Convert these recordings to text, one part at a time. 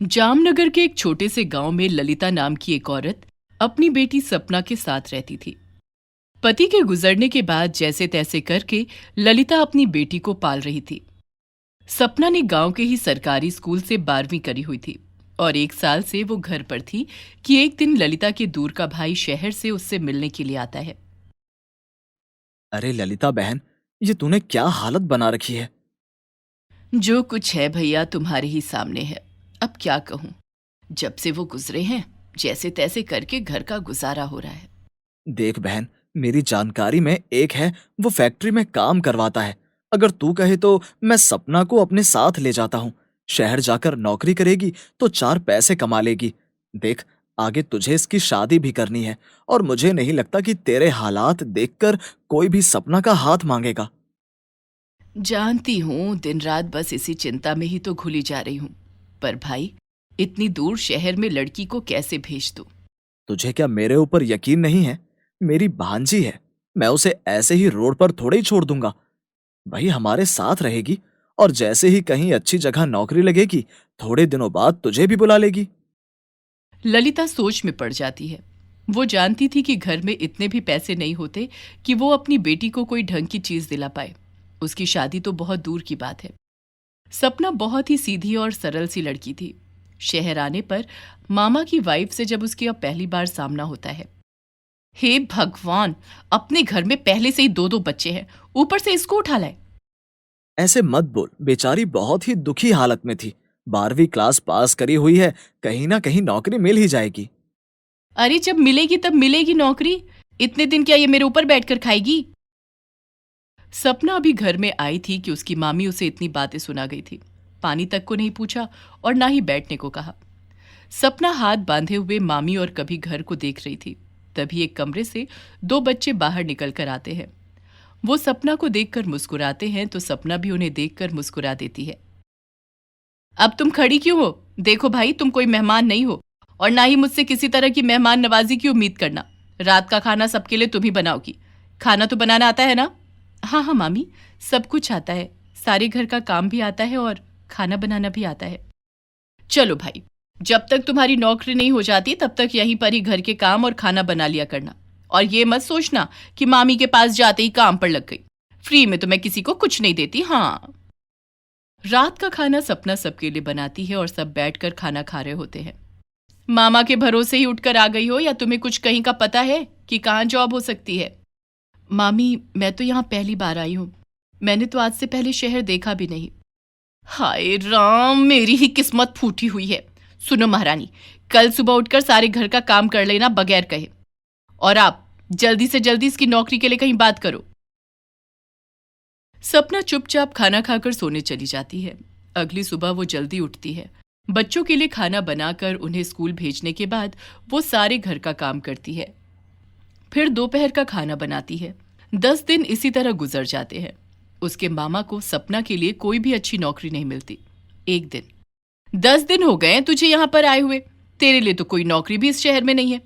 जामनगर के एक छोटे से गांव में ललिता नाम की एक औरत अपनी बेटी सपना के साथ रहती थी। पति के गुजरने के बाद जैसे तैसे करके ललिता अपनी बेटी को पाल रही थी। सपना ने गांव के ही सरकारी स्कूल से 12वीं करी हुई थी और 1 साल से वो घर पर थी कि एक दिन ललिता के दूर का भाई शहर से उससे मिलने के लिए आता है। अरे ललिता बहन, ये तूने क्या हालत बना रखी है। जो कुछ है भैया तुम्हारे ही सामने है, अब क्या कहूं। जब से वो गुजरे हैं जैसे तैसे करके घर का गुजारा हो रहा है। देख बहन, मेरी जानकारी में एक है, वो फैक्ट्री में काम करवाता है। अगर तू कहे तो मैं सपना को अपने साथ ले जाता हूँ। शहर जाकर नौकरी करेगी तो 4 पैसे कमा लेगी। देख, आगे तुझे इसकी शादी भी करनी है और मुझे नहीं लगता कि तेरे हालात देखकर कोई भी सपना का हाथ मांगेगा। जानती हूँ दिन रात बस इसी चिंता में ही तो घुली जा रही हूँ। पर भाई, इतनी दूर शहर में लड़की को कैसे भेज दूँ। तुझे क्या मेरे ऊपर यकीन नहीं है? मेरी भांजी है, मैं उसे ऐसे ही रोड पर थोड़े ही छोड़ दूंगा। भाई हमारे साथ रहेगी और जैसे ही कहीं अच्छी जगह नौकरी लगेगी, थोड़े दिनों बाद तुझे भी बुला लेगी। ललिता सोच में पड़ जाती है। वो जानती थी कि घर में इतने भी पैसे नहीं होते कि वो अपनी बेटी को कोई ढंग की चीज दिला पाए। उसकी शादी तो बहुत दूर की बात है। सपना बहुत ही सीधी और सरल सी लड़की थी। शहर आने पर मामा की वाइफ से जब उसकी अब पहली बार सामना होता है, हे भगवान, अपने घर में पहले से ही 2-2 बच्चे हैं, ऊपर से इसको उठा लाए। ऐसे मत बोल, बेचारी बहुत ही दुखी हालत में थी। 12वीं क्लास पास करी हुई है, कहीं ना कहीं नौकरी मिल ही जाएगी। अरे जब मिलेगी तब मिलेगी नौकरी। इतने दिन क्या ये मेरे ऊपर बैठकर खाएगी। सपना अभी घर में आई थी कि उसकी मामी उसे इतनी बातें सुना गई थी। पानी तक को नहीं पूछा और ना ही बैठने को कहा। सपना हाथ बांधे हुए मामी और कभी घर को देख रही थी। तभी एक कमरे से 2 बच्चे बाहर निकल कर आते हैं। वो सपना को देखकर मुस्कुराते हैं तो सपना भी उन्हें देखकर मुस्कुरा देती है। अब तुम खड़ी क्यों हो? देखो भाई, तुम कोई मेहमान नहीं हो और ना ही मुझसे किसी तरह की मेहमान नवाजी की उम्मीद करना। रात का खाना सबके लिए तुम ही बनाओगी। खाना तो बनाना आता है ना? हाँ हाँ मामी, सब कुछ आता है। सारे घर का काम भी आता है और खाना बनाना भी आता है। चलो भाई, जब तक तुम्हारी नौकरी नहीं हो जाती तब तक यहीं पर ही घर के काम और खाना बना लिया करना। और ये मत सोचना कि मामी के पास जाते ही काम पर लग गई। फ्री में तो मैं किसी को कुछ नहीं देती। हाँ। रात का खाना सपना सबके लिए बनाती है और सब बैठकर खाना खा रहे होते हैं। मामा के भरोसे ही उठकर आ गई हो या तुम्हें कुछ कहीं का पता है कि कहाँ जॉब हो सकती है? मामी, मैं तो यहाँ पहली बार आई हूँ। मैंने तो आज से पहले शहर देखा भी नहीं। हाय राम, मेरी ही किस्मत फूटी हुई है। सुनो महारानी, कल सुबह उठकर सारे घर का काम कर लेना बगैर कहे। और आप जल्दी से जल्दी इसकी नौकरी के लिए कहीं बात करो। सपना चुपचाप खाना खाकर सोने चली जाती है। अगली सुबह वो जल्दी उठती है। बच्चों के लिए खाना बनाकर उन्हें स्कूल भेजने के बाद वो सारे घर का काम करती है। फिर दोपहर का खाना बनाती है। 10 दिन इसी तरह गुजर जाते हैं। उसके मामा को सपना के लिए कोई भी अच्छी नौकरी नहीं मिलती। एक दिन, 10 दिन हो गए तुझे यहाँ पर आए हुए, तेरे लिए तो कोई नौकरी भी इस शहर में नहीं है।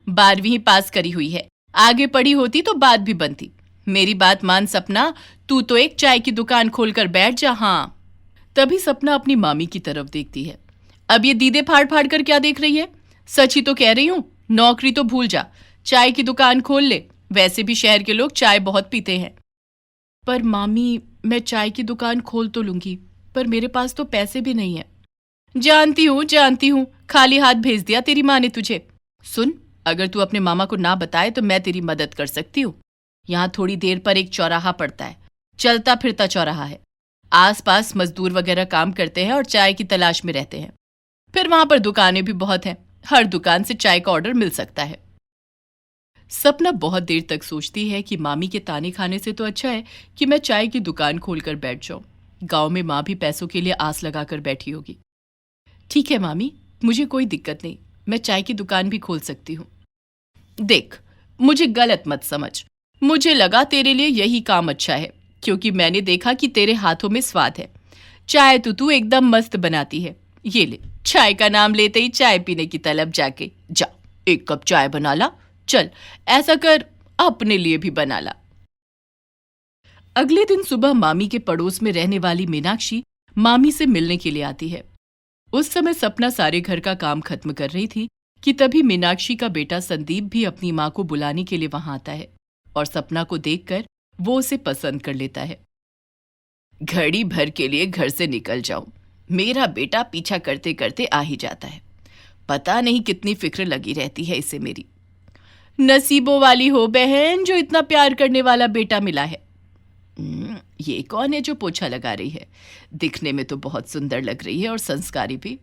12वीं ही पास करी हुई है, आगे पढ़ी होती तो बात भी बनती। मेरी बात मान सपना, तू तो एक चाय की दुकान खोलकर बैठ जा। हाँ। तभी सपना अपनी मामी की तरफ देखती है। अब ये दीदे फाड़ फाड़ कर क्या देख रही है? सच ही तो कह रही हूँ, नौकरी तो भूल जा, चाय की दुकान खोल ले। वैसे भी शहर के लोग चाय बहुत पीते हैं। पर मामी, मैं चाय की दुकान खोल तो लूंगी, पर मेरे पास तो पैसे भी नहीं है। जानती हूँ, खाली हाथ भेज दिया तेरी माँ ने तुझे। सुन, अगर तू अपने मामा को ना बताए तो मैं तेरी मदद कर सकती हूँ। यहाँ थोड़ी देर पर एक चौराहा पड़ता है, चलता फिरता चौराहा है। आसपास मजदूर वगैरह काम करते हैं और चाय की तलाश में रहते हैं। फिर वहां पर दुकानें भी बहुत हैं, हर दुकान से चाय का ऑर्डर मिल सकता है। सपना बहुत देर तक सोचती है कि मामी के ताने खाने से तो अच्छा है कि मैं चाय की दुकान खोलकर बैठ जाऊं। गांव में माँ भी पैसों के लिए आस लगाकर बैठी होगी। ठीक है मामी, मुझे कोई दिक्कत नहीं, मैं चाय की दुकान भी खोल सकती हूँ। देख, मुझे गलत मत समझ। मुझे लगा तेरे लिए यही काम अच्छा है, क्योंकि मैंने देखा कि तेरे हाथों में स्वाद है। चाय तो तू एकदम मस्त बनाती है। ये ले, चाय का नाम लेते ही चाय पीने की तलब जाके जा, 1 कप चाय बना ला। चल, ऐसा कर, अपने लिए भी बना ला। अगले दिन सुबह मामी के पड़ोस में रहने वाली मीनाक्षी मामी से मिलने के लिए आती है। उस समय सपना सारे घर का काम खत्म कर रही थी कि तभी मीनाक्षी का बेटा संदीप भी अपनी माँ को बुलाने के लिए वहां आता है और सपना को देखकर वो उसे पसंद कर लेता है। घड़ी भर के लिए घर से निकल जाऊं, मेरा बेटा पीछा करते करते आ ही जाता है। पता नहीं कितनी फिक्र लगी रहती है इसे मेरी। नसीबों वाली हो बहन जो इतना प्यार करने वाला बेटा मिला है। ये कौन है जो पोछा लगा रही है? दिखने में तो बहुत सुंदर लग रही है और संस्कारी भी।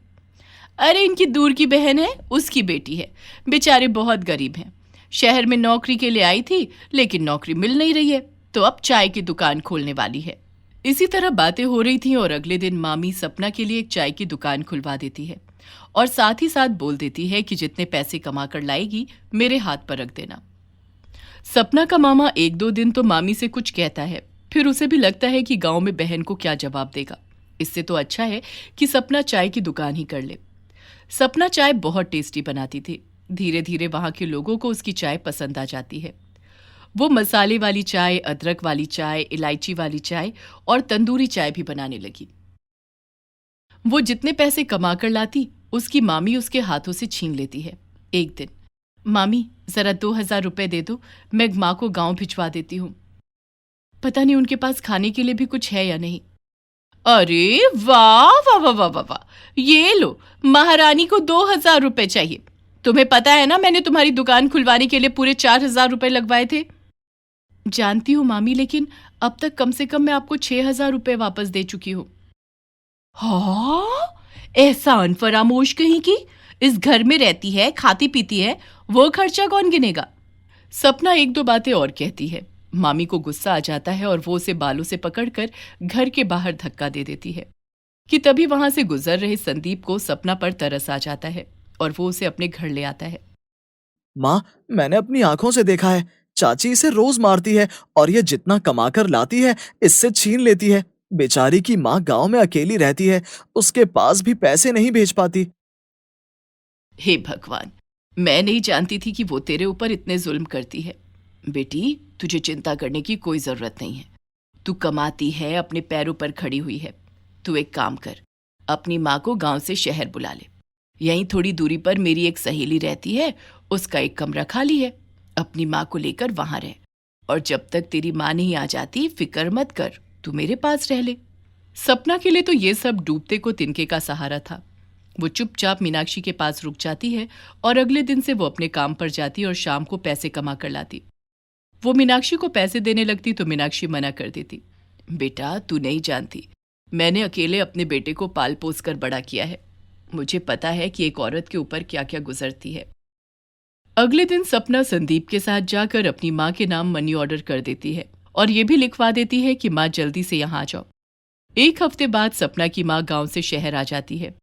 अरे इनकी दूर की बहन है, उसकी बेटी है। बेचारे बहुत गरीब हैं। शहर में नौकरी के लिए आई थी लेकिन नौकरी मिल नहीं रही है, तो अब चाय की दुकान खोलने वाली है। इसी तरह बातें हो रही थीं और अगले दिन मामी सपना के लिए एक चाय की दुकान खुलवा देती है और साथ ही साथ बोल देती है कि जितने पैसे कमा कर लाएगी मेरे हाथ पर रख देना। सपना का मामा एक दो दिन तो मामी से कुछ कहता है, फिर उसे भी लगता है कि गांव में बहन को क्या जवाब देगा। इससे तो अच्छा है कि सपना चाय की दुकान ही कर ले। सपना चाय बहुत टेस्टी बनाती थी। धीरे धीरे वहां के लोगों को उसकी चाय पसंद आ जाती है। वो मसाले वाली चाय, अदरक वाली चाय, इलायची वाली चाय और तंदूरी चाय भी बनाने लगी। वो जितने पैसे कमा कर लाती उसकी मामी उसके हाथों से छीन लेती है। एक दिन, मामी जरा 2,000 रुपए दे दो, मैं माँ को गांव भिजवा देती हूँ। पता नहीं उनके पास खाने के लिए भी कुछ है या नहीं। अरे वाह वाह वाह वाह वाह वाह, ये लो, महारानी को 2,000 रुपए चाहिए। तुम्हें पता है ना मैंने तुम्हारी दुकान खुलवाने के लिए पूरे 4,000 रुपए लगवाए थे। जानती हूँ मामी, लेकिन अब तक कम से कम मैं आपको 6,000 रुपए वापस दे चुकी हूँ। हाँ, एहसान फरामोश कहीं की। इस घर में रहती है, खाती पीती है, वो खर्चा कौन गिनेगा? सपना एक दो बातें और कहती है। मामी को गुस्सा आ जाता है और वो उसे बालों से पकड़कर घर के बाहर धक्का दे देती है कि तभी वहां से गुजर रहे संदीप को सपना पर तरस आ जाता है और वो उसे अपने घर ले आता है। माँ, मैंने अपनी आंखों से देखा है, चाची इसे रोज मारती है और ये जितना कमा कर लाती है इससे छीन लेती है। बेचारी की माँ गांव में अकेली रहती है, उसके पास भी पैसे नहीं भेज पाती। हे भगवान, मैं नहीं जानती थी कि वो तेरे ऊपर इतने जुल्म करती है। बेटी, तुझे चिंता करने की कोई जरूरत नहीं है। तू कमाती है, अपने पैरों पर खड़ी हुई है। तू एक काम कर, अपनी माँ को गांव से शहर बुला ले। यहीं थोड़ी दूरी पर मेरी एक सहेली रहती है, उसका एक कमरा खाली है। अपनी माँ को लेकर वहां रह, और जब तक तेरी माँ नहीं आ जाती फिक्र मत कर, तू मेरे पास रह ले। सपना के लिए तो ये सब डूबते को तिनके का सहारा था। वो चुपचाप मीनाक्षी के पास रुक जाती है और अगले दिन से वो अपने काम पर जाती और शाम को पैसे कमा कर लाती। वो मीनाक्षी को पैसे देने लगती तो मीनाक्षी मना कर देती। बेटा, तू नहीं जानती, मैंने अकेले अपने बेटे को पाल पोस कर बड़ा किया है। मुझे पता है कि एक औरत के ऊपर क्या क्या गुजरती है। अगले दिन सपना संदीप के साथ जाकर अपनी माँ के नाम मनी ऑर्डर कर देती है और ये भी लिखवा देती है कि माँ जल्दी से यहाँ आ जाओ। एक हफ्ते बाद सपना की माँ गांव से शहर आ जाती है।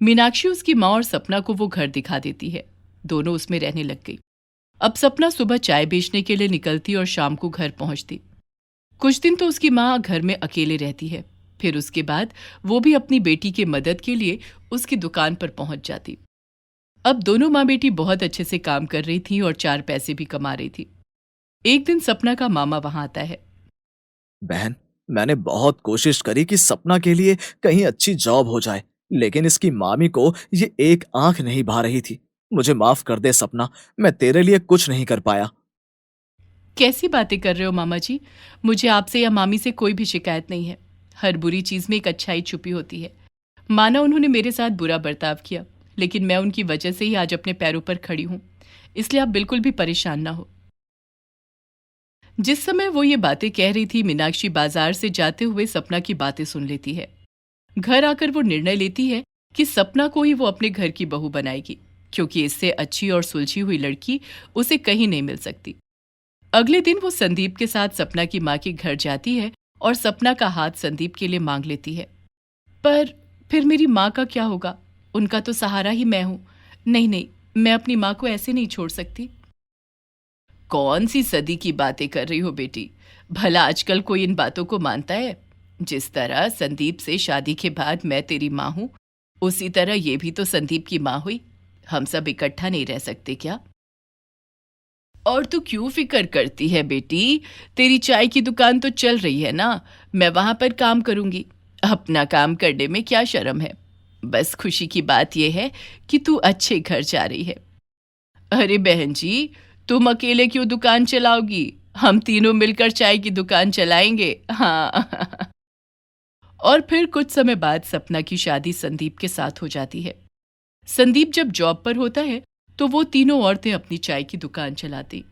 मीनाक्षी उसकी माँ और सपना को वो घर दिखा देती है। दोनों उसमें रहने लग गई। अब सपना सुबह चाय बेचने के लिए निकलती और शाम को घर पहुंचती। कुछ दिन तो उसकी माँ घर में अकेले रहती है, फिर उसके बाद वो भी अपनी बेटी की मदद के लिए उसकी दुकान पर पहुंच जाती। अब दोनों माँ बेटी बहुत अच्छे से काम कर रही थी और 4 पैसे भी कमा रही थी। एक दिन सपना का मामा वहां आता है। बहन, मैंने बहुत कोशिश करी कि सपना के लिए कहीं अच्छी जॉब हो जाए, लेकिन इसकी मामी को ये एक आंख नहीं भा रही थी। मुझे माफ कर दे सपना, मैं तेरे लिए कुछ नहीं कर पाया। कैसी बातें कर रहे हो मामा जी? मुझे आपसे या मामी से कोई भी शिकायत नहीं है। हर बुरी चीज में एक अच्छाई छुपी होती है। माना उन्होंने मेरे साथ बुरा बर्ताव किया, लेकिन मैं उनकी वजह से ही आज अपने पैरों पर खड़ी हूं, इसलिए आप बिल्कुल भी परेशान ना हो। जिस समय वो ये बातें कह रही थी, मीनाक्षी बाजार से जाते हुए सपना की बातें सुन लेती है। घर आकर वो निर्णय लेती है कि सपना को ही वो अपने घर की बहू बनाएगी, क्योंकि इससे अच्छी और सुलझी हुई लड़की उसे कहीं नहीं मिल सकती। अगले दिन वो संदीप के साथ सपना की माँ के घर जाती है और सपना का हाथ संदीप के लिए मांग लेती है। पर फिर मेरी माँ का क्या होगा? उनका तो सहारा ही मैं हूं। नहीं नहीं, मैं अपनी माँ को ऐसे नहीं छोड़ सकती। कौन सी सदी की बातें कर रही हो बेटी? भला आजकल कोई इन बातों को मानता है? जिस तरह संदीप से शादी के बाद मैं तेरी माँ हूं, उसी तरह ये भी तो संदीप की माँ हुई। हम सब इकट्ठा नहीं रह सकते क्या? और तू क्यों फिक्र करती है बेटी? तेरी चाय की दुकान तो चल रही है ना, मैं वहां पर काम करूंगी। अपना काम करने में क्या शर्म है? बस खुशी की बात यह है कि तू अच्छे घर जा रही है। अरे बहन जी, तुम अकेले क्यों दुकान चलाओगी? हम तीनों मिलकर चाय की दुकान चलाएंगे। हाँ। और फिर कुछ समय बाद सपना की शादी संदीप के साथ हो जाती है। संदीप जब जॉब पर होता है तो वो तीनों औरतें अपनी चाय की दुकान चलाती।